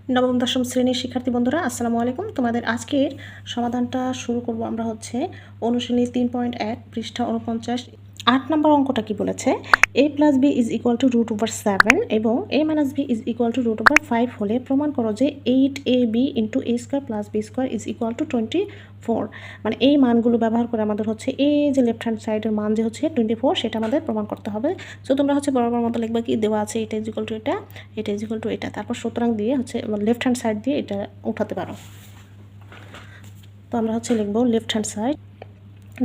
নবম দশম শ্রেণীর শিক্ষার্থী বন্ধুরা আসসালামু আলাইকুম। তোমাদের আজকের সমাধানটা শুরু করব আমরা অনুশীলনী 3.1 পৃষ্ঠা 49 8 নম্বর অঙ্কটা কি বলেছে, a + b = √7 এবং a - b = √5 হলে প্রমাণ করো যে 8ab * a² + b² = 24। মানে এই মানগুলো ব্যবহার করে আমাদের এই যে লেফট হ্যান্ড সাইডের মান যে 24 সেটা আমাদের প্রমাণ করতে হবে। সো তোমরা বরাবর মতো লিখবা কি দেওয়া আছে এটা = এটা এটা তারপর সুতরাং দিয়ে লেফট হ্যান্ড সাইড দিয়ে এটা উঠাতে পারো। তো আমরা লিখব লেফট হ্যান্ড সাইড।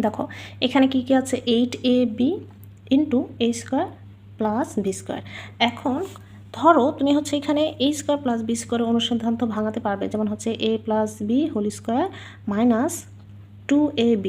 দেখো এখানে কি কি আছে, 8ab * a² + b²। এখন ধরো তুমি এখানে a² + b² অনুসিদ্ধান্ত ভাঙাতে পারবে, যেমন a + b² - 2ab।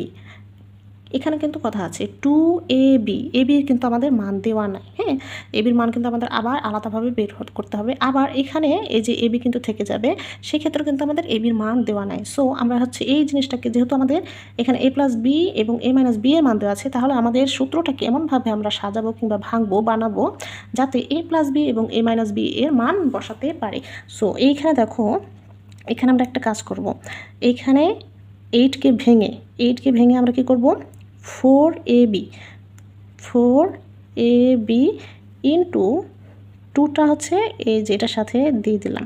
এখানে কিন্তু কথা আছে 2ab, এর কিন্তু আমাদের মান দেওয়া নাই। হ্যাঁ, এর মান কিন্তু আমাদের আবার আলাদাভাবে বের করতে হবে। আবার এখানে এই যে ab কিন্তু থেকে যাবে, সেক্ষেত্রে কিন্তু আমাদের এর মান দেওয়া নাই। সো আমরা এই জিনিসটাকে যেহেতু আমাদের এখানে a + b এবং a - b এর মান দেওয়া আছে, তাহলে আমাদের সূত্রটাকে এমনভাবে আমরা সাজাবো কিংবা বানাবো যাতে a + b এবং a - b এর মান বসাতে পারি। সো এইখানে দেখো, এখানে আমরা একটা কাজ করব। এইখানে 8কে ভেঙে আমরা কি করব, 4ab ইন্টু 2টা এই যে এটার সাথে দিয়ে দিলাম।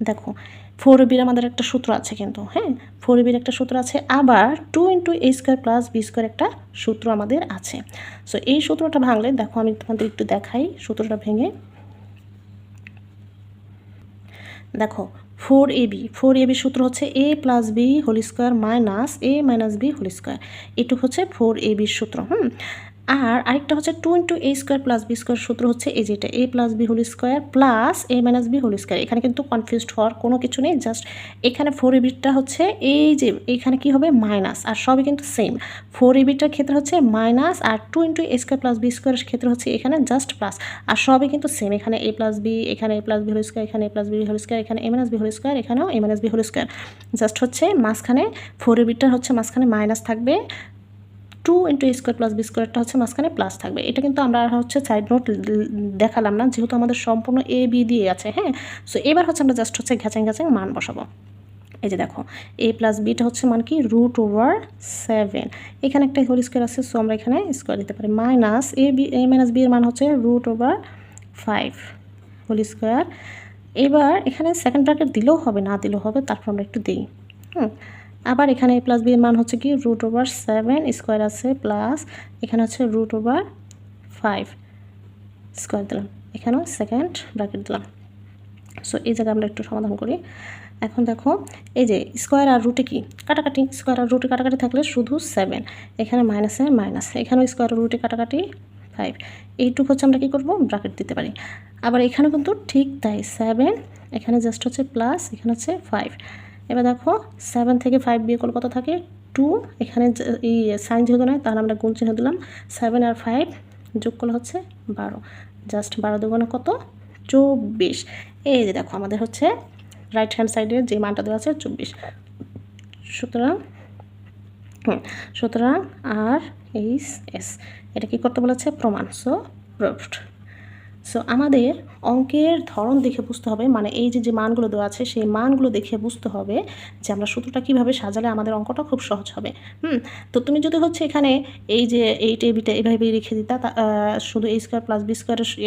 দেখো 4ab আমাদের একটা সূত্র আছে কিন্তু, হ্যাঁ 4ab একটা সূত্র আছে, আবার 2 * a² + b² একটা সূত্র আমাদের আছে। সো এই সূত্রটা ভাঙলে দেখো আমি তোমাদের একটু দেখাই সূত্রটা ভেঙে। দেখো 4ab সূত্র a + b² - a - b²। এটুকু 4ab সূত্র। আর আরেকটা 2 * a² + b² সূত্র এই যেটা a + b² + a - b²। এখানে কিন্তু কনফিউজড হওয়ার কোনো কিছু নেই, জাস্ট এখানে 4abটা এই যে এইখানে কি হবে মাইনাস, আর সবই কিন্তু সেম। 4abটার ক্ষেত্রে মাইনাস, আর 2 * a² + b² এর ক্ষেত্রে এখানে জাস্ট প্লাস, আর সবই কিন্তু সেম। এখানে a + b, এখানে a + b², এখানে a + b², এখানে a - b², এখানেও a - b²। জাস্ট মাঝখানে 4abটার মাঝখানে মাইনাস থাকবে, 2 * a² + b²টা মাঝখানে প্লাস থাকবে। এটা কিন্তু আমরা সাইড নোট দেখালাম না, যেহেতু আমাদের সম্পূর্ণ a b দিয়ে আছে। হ্যাঁ, সো এবার আমরা জাস্ট ঘ্যাচাং মান বসাবো। এই যে দেখো a + bটা মান কি √7। এখানে একটা হোল স্কয়ার আছে, সো আমরা এখানে স্কয়ার দিতে পারি, মাইনাস a - b এর মান √5 হোল স্কয়ার। এবার এখানে সেকেন্ড ব্র্যাকেট দিলেও হবে, না দিলেও হবে, তারপর আমরা একটু দিই। আবার এখানে a + b এর মান কি √7 স্কয়ার আছে, প্লাস এখানে √5 স্কয়ার দিলাম, এখানেও সেকেন্ড ব্র্যাকেট দিলাম। সো এই জায়গায় আমরা একটু সমাধান করি। এখন দেখো এই যে স্কয়ার আর রুটে কি কাটাকাটি, স্কয়ার আর রুটে কাটাকাটি থাকলে শুধু 7, এখানে মাইনাসে মাইনাস, এখানেও স্কয়ার আর রুটে কাটাকাটি 5। এইটুকু আমরা কি করব, ব্র্যাকেট দিতে পারি। আবার এখানে কিন্তু ঠিক তাই 7, এখানে জাস্ট প্লাস, এখানে 5। এবার দেখো 7 থেকে 5 বিয়োগ করলে কত থাকে 2, এখানে এই সাইন যেহেতু নয় তাহলে আমরা গুণ চিহ্ন দিলাম, 7 আর 5 যোগ করলে 12, জাস্ট 12 দুগুণে কত 24। এই যে দেখো আমাদের রাইট হ্যান্ড সাইডে যে মানটা দেওয়া আছে 24। সুতরাং আর এস এটা কি করতে বলেছে, প্রমাণ। So proved. সো আমাদের অঙ্কের ধরন দেখে বুঝতে হবে, মানে এই যে মানগুলো দেওয়া আছে সেই মানগুলো দেখে বুঝতে হবে যে আমরা সূত্রটা কীভাবে সাজালে আমাদের অঙ্কটা খুব সহজ হবে। তো তুমি যদি এখানে এই যে 8abটা এভাবেই রেখে দিতা, শুধু a² + b²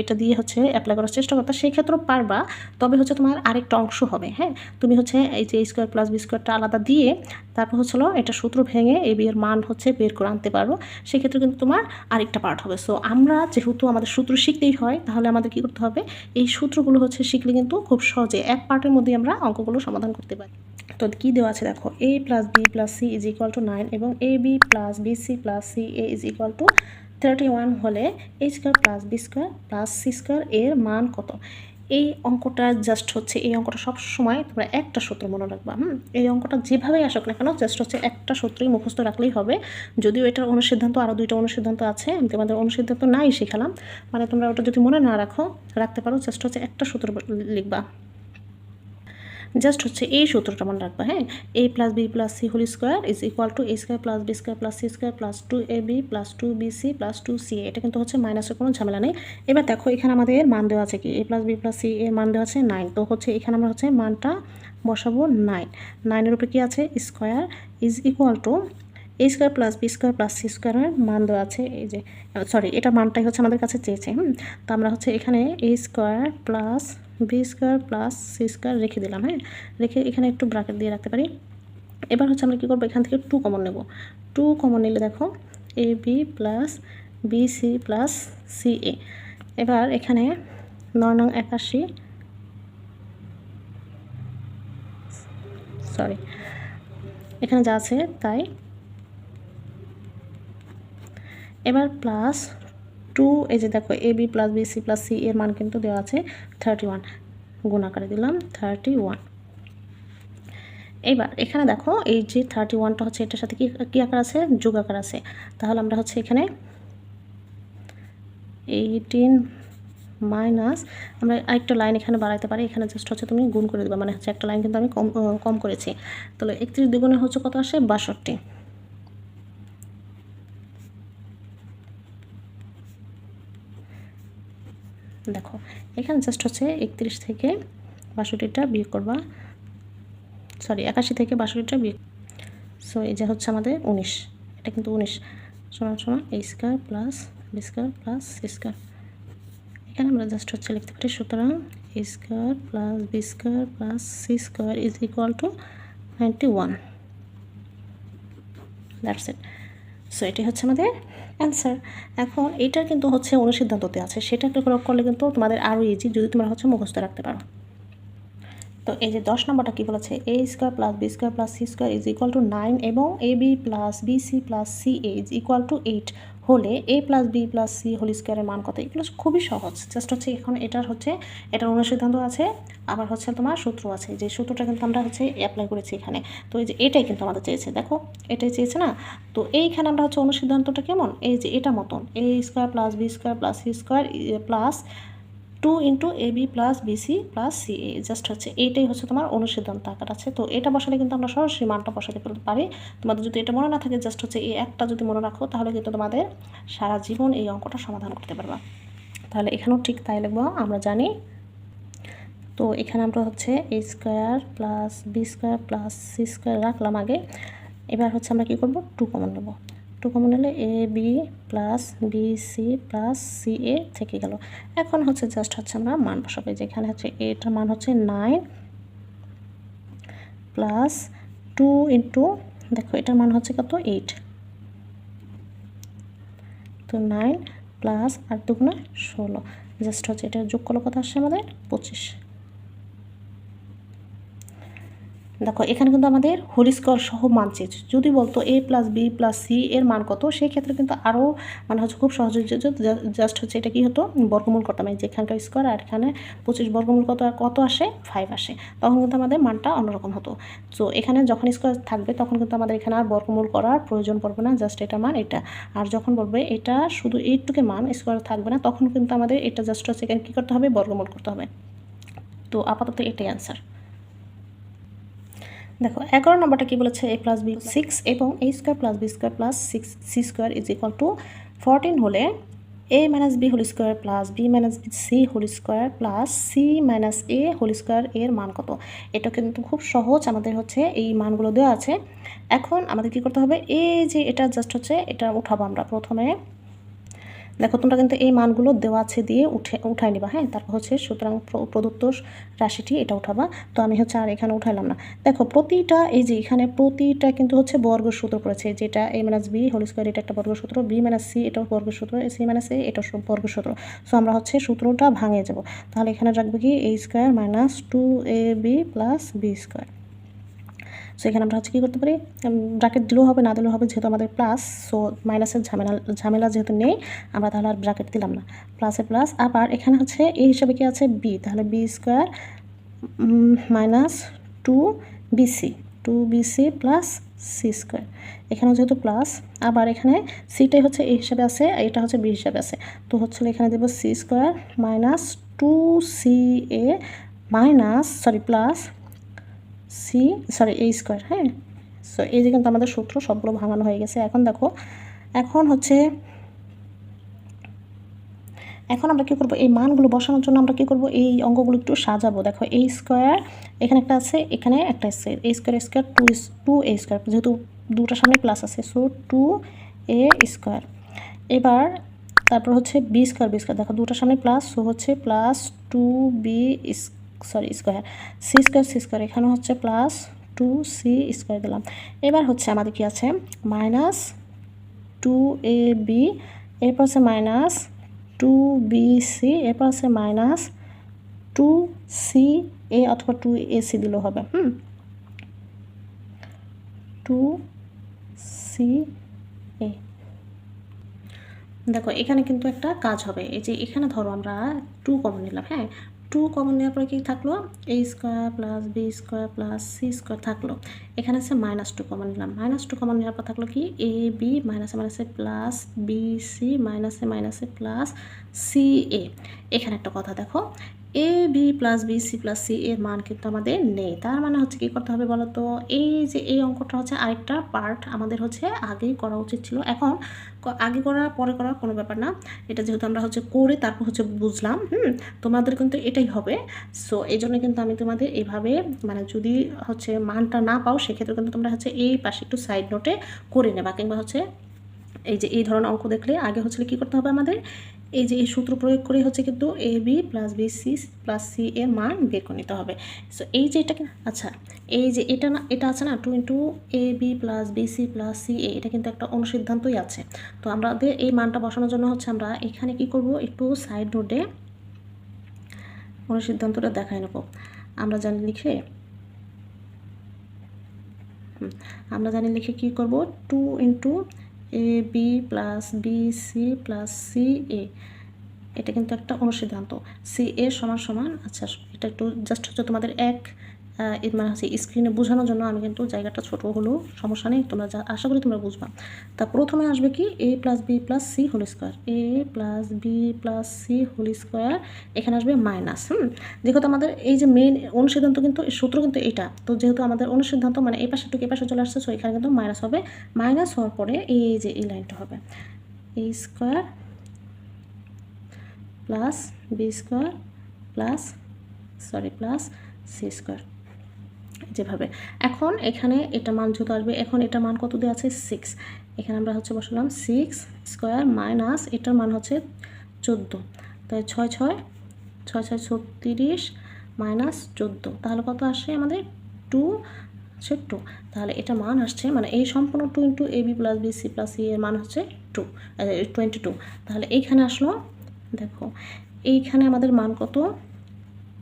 এটা দিয়ে অ্যাপ্লাই করার চেষ্টা করতা, সেই ক্ষেত্রেও পারবা। তবে তোমার আরেকটা অংশ হবে। হ্যাঁ, তুমি এই যে a² + b²টা আলাদা দিয়ে তারপর এটা সূত্র ভেঙে ab এর মান বের করে আনতে পারো, সেক্ষেত্রে কিন্তু তোমার আরেকটা পার্ট হবে। সো আমরা যেহেতু আমাদের সূত্র শিখতেই হয়, তাহলে আমাদের কী করতে হবে, এই সূত্রগুলো শিখলে কিন্তু খুব সহজে এক পার্টের মধ্যেই আমরা অঙ্কগুলো সমাধান করতে পারি। তো কী দেওয়া আছে দেখো, a + b + c = 9 এবং ab + bc + ca = 31 হলে a² + b² + c² এর মান কত? এই অঙ্কটা জাস্ট এই অঙ্কটা সবসময় তোমরা একটা সূত্র মনে রাখবা। এই অঙ্কটা যেভাবেই আসুক না কেন, জাস্ট একটা সূত্রই মুখস্থ রাখলেই হবে। যদিও এটার অনুসিদ্ধান্ত আরও 2টা অনুসিদ্ধান্ত আছে, আমি তোমাদের অনুসিদ্ধান্ত নাই শেখালাম, মানে তোমরা ওটা যদি মনে না রাখতে পারো, জাস্ট একটা সূত্র লিখবা। জাস্ট হচ্ছে এই সূত্রটা মনে রাখবে, হ্যাঁ, a plus B plus C whole square is equal to a square plus B square plus C square plus 2ab plus 2bc plus 2ca। এটা কিন্তু হচ্ছে মাইনাসের কোনো ঝামেলা নেই। এবার দেখো এখানে আমাদের মান দেওয়া আছে কি, a plus B plus C এর মান দেওয়া আছে 9। তো হচ্ছে এখানে আমরা হচ্ছে মানটা বসাবো 9। 9-এর উপরে কি আছে, square is equal to a square plus B square plus C স্কোয়ারের মান দেওয়া আছে, এই যে সরি এটা মানটাই হচ্ছে আমাদের কাছে চেয়েছে। তো আমরা হচ্ছে এখানে a square plus B square plus C square রেখে দিলাম, হ্যাঁ, রেখে এখানে একটু ব্র্যাকেট দিয়ে রাখতে পারি। এবার হচ্ছে আমরা কী করবো, এখান থেকে 2 কমন নেব। 2 কমন নিলে দেখো A B plus B C plus C A. এবার এখানে 9-81, সরি এখানে যা আছে তাই। এবার প্লাস 2, এই যে দেখো A B plus B C plus C এর মান কিন্তু দেওয়া আছে 31, গুণ আকারে দিলাম 31। এবার এখানে দেখো এই যে 31টা হচ্ছে এটার সাথে কি আকার আছে, যোগ আকার আছে। তাহলে আমরা হচ্ছে এখানে 18 মাইনাস, আমরা আরেকটা লাইন এখানে বাড়াইতে পারি, এখানে জাস্ট হচ্ছে তুমি গুণ করে দেবা, মানে হচ্ছে একটা লাইন কিন্তু আমি কম করেছি। তাহলে 31 দ্বিগুণে হচ্ছে কত আসে, 62। দেখো এখানে জাস্ট হচ্ছে 31 থেকে 62টা বিয়োগ করবা, সরি 81 থেকে 62টা বিয়োগ। সো এই যে হচ্ছে আমাদের 19, এটা কিন্তু 19 সমান সমান a square plus B square plus C square. এখানে আমরা জাস্ট হচ্ছে লিখতে পারি, সুতরাং a square plus B square plus C square is equal to 91। That's it. So এটি হচ্ছে আমাদের অ্যান্সার। এখন এটার কিন্তু হচ্ছে অনুসিদ্ধান্ততে আছে, সেটা প্রয়োগ করলে কিন্তু তোমাদের আরও ইজি, যদি তোমরা হচ্ছে মুখস্থ রাখতে পারো। তো এই যে 10 নম্বরটা কী বলেছে, a square plus B square plus C square is equal to 9 এবং A B plus B C plus C A is equal to 8 হলে a plus B plus C whole স্কোয়ারের মান কত। এগুলো খুবই সহজ, জাস্ট হচ্ছে এখন এটার অনুসিদ্ধান্ত আছে, আবার হচ্ছে তোমার সূত্র আছে, যে সূত্রটা কিন্তু আমরা হচ্ছে অ্যাপ্লাই করেছি এখানে। তো এই যে এটাই কিন্তু আমাদের চেয়েছে, দেখো এটাই চেয়েছে না। তো এইখানে আমরা হচ্ছে অনুসিদ্ধান্তটা কেমন, এই যে এটা মতন, a square plus B square plus C square plus 2 into A B plus B C plus C A, just হচ্ছে এইটাই হচ্ছে তোমার অনুসিদ্ধান্ত আকার আছে। তো এটা বসালে কিন্তু আমরা সরাসরি মানটা বসাতে পারি। তোমাদের যদি এটা মনে না থাকে, জাস্ট হচ্ছে এই একটা যদি মনে রাখো, তাহলে কিন্তু তোমাদের সারা জীবন এই অঙ্কটা সমাধান করতে পারবা। তাহলে এখানেও ঠিক তাই লিখবো, আমরা জানি। তো এখানে আমরা হচ্ছে a square plus B square plus C square রাখলাম আগে। এবার হচ্ছে আমরা কী করবো, 2 কমন নেব। 2 কমন নিলে A B plus B C plus C A থেকে গেল। এখন হচ্ছে জাস্ট হচ্ছে আমরা মান বসাবো, যেখানে হচ্ছে এটার মান হচ্ছে 9 প্লাস 2 ইন্টু, দেখো এটার মান হচ্ছে কত, 8। তো 9 প্লাস 8 দুগুণে 16, জাস্ট হচ্ছে এটা যোগ করলে কত আসছে আমাদের 25। দেখো এখানে কিন্তু আমাদের হোল স্কোয়ার সহ মান চেয়েছে। যদি বলতো a plus B plus C এর মান কত, সেই ক্ষেত্রে কিন্তু আরও মানে হচ্ছে খুব সহজ হচ্ছে, জাস্ট হচ্ছে এটা কি হতো, বর্গমূল করতাম, এই যে এখানকার স্কোয়ার আর এখানে 25 বর্গমূল কত আসে, 5 আসে, তখন কিন্তু আমাদের মানটা অন্যরকম হতো। তো এখানে যখন স্কোয়ার থাকবে তখন কিন্তু আমাদের এখানে আর বর্গমূল করার প্রয়োজন পড়বে না, জাস্ট এটা মান এটা। আর যখন বলবে এটা শুধু এইটুকু মান, স্কোয়ার থাকবে না, তখন কিন্তু আমাদের এটা জাস্ট হচ্ছে এখানে কী করতে হবে, বর্গমূল করতে হবে। তো আপাতত এটাই অ্যান্সার। দেখো 11 নম্বরটা কি বলেছে, a প্লাস বি 6 এবং a square plus B square plus 6c square is equal to 14 হলে a minus B whole square plus B minus C whole square plus C minus A whole square এর মান কত। এটা কিন্তু খুব সহজ, আমাদের হচ্ছে এই মানগুলো দেওয়া আছে। এখন আমাদের কি করতে হবে, এই যে এটা জাস্ট হচ্ছে এটা উঠাবো আমরা প্রথমে। দেখো তোমরা কিন্তু এই মানগুলো দেওয়া আছে দিয়ে উঠাই নিবা, হ্যাঁ, তারপর হচ্ছে সুতরাং প্রদত্ত রাশিটি এটা উঠাবা। তো আমি হচ্ছে আর এখানে উঠাইলাম না। দেখো প্রতিটা এই যে এখানে প্রতিটা কিন্তু হচ্ছে বর্গ সূত্র পড়েছে, যেটা a minus B whole square এটা একটা বর্গ সূত্র, বি মাইনাস সি এটাও বর্গ সূত্র, সি মাইনাস এ এটাও বর্গ সূত্র। সো আমরা হচ্ছে সূত্রটা ভাঙিয়ে যাব। তাহলে এখানে রাখবো কি, a square minus 2ab plus B square. So এখানে আমরা হচ্ছে কী করতে পারি, ব্র্যাকেট দিলেও হবে না দিলেও হবে, যেহেতু আমাদের প্লাস, সো মাইনাসের ঝামেলা যেহেতু নেই, আমরা তাহলে আর ব্র্যাকেট দিলাম না, প্লাসে প্লাস। আবার এখানে হচ্ছে এই হিসাবে কি আছে, বি, তাহলে B square minus 2bc plus C square, এখানেও যেহেতু প্লাস, আবার এখানে সিটাই হচ্ছে এই হিসাবে আছে, এটা হচ্ছে বি হিসাবে আছে। তো হচ্ছে এখানে দেবো C square minus 2ca minus plus C sorry A square. হ্যাঁ, সো এই যে কিন্তু আমাদের সূত্র সবগুলো ভাঙানো হয়ে গেছে। এখন দেখো, এখন আমরা কী করবো, এই মানগুলো বসানোর জন্য আমরা কী করবো, এই অঙ্কগুলো একটু সাজাবো। দেখো এ স্কোয়ার এখানে একটা আছে, এখানে একটা আছে, এ স্কোয়ার টু এ স্কোয়ার, যেহেতু দুটার সামনে প্লাস আছে, সো 2a স্কোয়ার। এবার তারপর হচ্ছে বি স্কোয়ার, দেখো দুটার সামনে প্লাস, সো হচ্ছে plus 2b square, C square, এখানে হচ্ছে প্লাস 2c স্কোয়ার দিলাম। এবার হচ্ছে আমাদের কি আছে, মাইনাস 2ab, এরপর আছে মাইনাস 2bc, এরপর আছে মাইনাস 2ca অথবা 2ac দিলেও হবে। 2ca। দেখো এখানে কিন্তু একটা কাজ হবে, এই যে এখানে ধরো আমরা 2 কমন নিলাম। হ্যাঁ, 2 কমন নেওয়ার পরে কি থাকলো, a square plus B square plus C square থাকলো। এখানে আছে -2 কমন নিলাম, -2 কমন নেওয়ার পর থাকলো কি, এ বি মাইনাসে প্লাস বি সি মাইনাসে প্লাস সি এ। এখানে একটা কথা দেখো, A B plus B C plus C এর মান কিন্তু আমাদের নেই। তার মানে হচ্ছে কী করতে হবে বলো তো, এই যে এই অঙ্কটা হচ্ছে আরেকটা পার্ট আমাদের হচ্ছে আগেই করা উচিত ছিল। এখন আগে করা পরে করার কোনো ব্যাপার না, এটা যেহেতু আমরা হচ্ছে করে তারপর হচ্ছে বুঝলাম, তোমাদের কিন্তু এটাই হবে। সো এই জন্য কিন্তু আমি তোমাদের এইভাবে, মানে যদি হচ্ছে মানটা না পাও সেক্ষেত্রে কিন্তু তোমরা হচ্ছে এই পাশে একটু সাইড নোটে করে নেবা, কিংবা হচ্ছে এই যে এই ধরনের অঙ্ক দেখলে আগে হচ্ছে কী করতে হবে আমাদের, এই যে এই সূত্র প্রয়োগ করে হচ্ছে কিন্তু A B plus B C plus C এর মান বের করে নিতে হবে। সো এই যে এটাকে, আচ্ছা এই যে এটা আছে না, 2 into A B plus B C plus C A, এটা কিন্তু একটা অনুসিদ্ধান্তই আছে। তো আমাদের এই মানটা বসানোর জন্য হচ্ছে আমরা এখানে কি করব, একটু সাইড নোটে অনুসিদ্ধান্তটা দেখাই নেব। আমরা জানি লিখে কি করব, 2 into A B plus B C plus C A, এটা কিন্তু একটা অনুসিদ্ধান্ত। সি এ সমান সমান, আচ্ছা এটা একটু জাস্ট হচ্ছে তোমাদের মানে হচ্ছে স্ক্রিনে বোঝানোর জন্য আমি কিন্তু জায়গাটা ছোট হলেও সমস্যা নেই, তোমরা আশা করি তোমরা বুঝবা। তা প্রথমে আসবে কি, A plus B plus C whole square, A plus B plus C whole square, এখানে আসবে মাইনাস। যেহেতু আমাদের এই যে মেইন অনুসিদ্ধান্ত কিন্তু সূত্র কিন্তু এটা, তো যেহেতু আমাদের অনুসিদ্ধান্ত মানে এই পাশে টুকু এই পাশে চলে আসছে, সো এখানে কিন্তু মাইনাস হবে। মাইনাস হওয়ার পরে এই যে এই লাইনটা হবে A square plus B square plus C square, যেভাবে। এখন এখানে এটা মান যেহেতু আসবে, এখন এটা মান কত দেওয়া আছে, 6। এখানে আমরা হচ্ছে বসালাম 6 স্কোয়ার মাইনাস এটার মান হচ্ছে 14, তাই 6 6 36 মাইনাস 14, তাহলে কত আসে আমাদের 2 হচ্ছে 2। তাহলে এটা মান আসছে, মানে এই সম্পূর্ণ 2 into A B plus B C plus C এর মান হচ্ছে 22। তাহলে এইখানে আসলো, দেখো এইখানে আমাদের মান কত,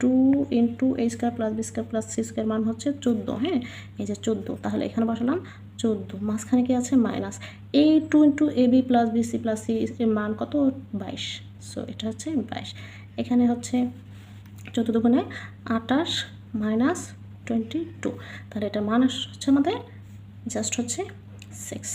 2 into A square plus B square plus C square মান হচ্ছে 14। হ্যাঁ, এই যে 14, তাহলে এখানে বসালাম 14, মাঝখানে কি আছে মাইনাস, এই 2 into A B plus B C plus C এর মান কত, 22। সো এটা হচ্ছে 22। এখানে হচ্ছে 14 দুগুণে 28 মাইনাস 22, তাহলে এটা মান হচ্ছে আমাদের জাস্ট হচ্ছে 6।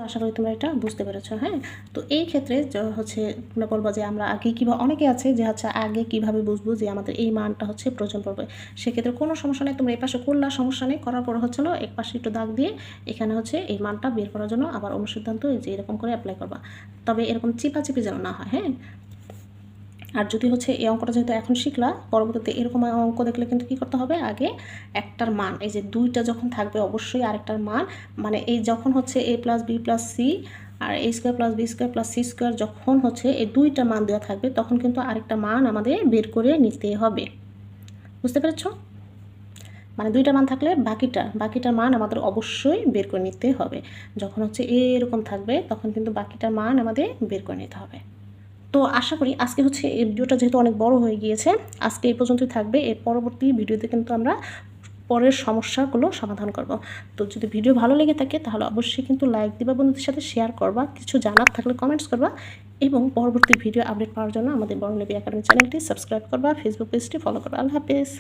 আশা করি তোমরা এটা বুঝতে পেরেছো। হ্যাঁ, তো এই ক্ষেত্রে হচ্ছে তোমরা বলবো যে আমরা আগে কীভাবে, অনেকে আছে যে হচ্ছে আগে কীভাবে বুঝবো যে আমাদের এই মানটা হচ্ছে প্রয়োজন পড়বে, সেক্ষেত্রে কোনো সমস্যা নেই, তোমরা এই পাশে করলা সমস্যা নেই, করার পর হচ্ছে এক পাশে একটু দাগ দিয়ে এখানে হচ্ছে এই মানটা বের করার জন্য আবার অনুসিদ্ধান্ত যে এরকম করে অ্যাপ্লাই করবা, তবে এরকম চিপাচিপি যেন না হয়। হ্যাঁ, আর যদি হচ্ছে এই অঙ্কটা যেহেতু এখন শিখলা, পরবর্তীতে এরকম অঙ্ক দেখলে কিন্তু কী করতে হবে, আগে একটার মান, এই যে দুইটা যখন থাকবে অবশ্যই আরেকটার মান, মানে এই যখন হচ্ছে A plus B plus C আর A square plus B square plus C square যখন হচ্ছে এই দুইটা মান দেওয়া থাকবে, তখন কিন্তু আরেকটা মান আমাদের বের করে নিতে হবে। বুঝতে পেরেছ? মানে দুইটা মান থাকলে বাকিটার মান আমাদের অবশ্যই বের করে নিতে হবে। যখন হচ্ছে এরকম থাকবে তখন কিন্তু বাকিটার মান আমাদের বের করে নিতে হবে। তো আশা করি আজকে হচ্ছে এই ভিডিওটা যেহেতু অনেক বড় হয়ে গিয়েছে, আজকে এই পর্যন্তই থাকবে। এর পরবর্তী ভিডিওতে কিন্তু আমরা পরের সমস্যাগুলো সমাধান করব। তো যদি ভিডিও ভালো লেগে থাকে তাহলে অবশ্যই কিন্তু লাইক দিবা, বন্ধুদের সাথে শেয়ার করবা, কিছু জানার থাকলে কমেন্টস করবা, এবং পরবর্তী ভিডিও আপডেট পাওয়ার জন্য আমাদের বর্ণলিপি একাডেমি চ্যানেলটি সাবস্ক্রাইব করবা, ফেসবুক পেজটি ফলো করবা। আল্লাহ হাফেজ।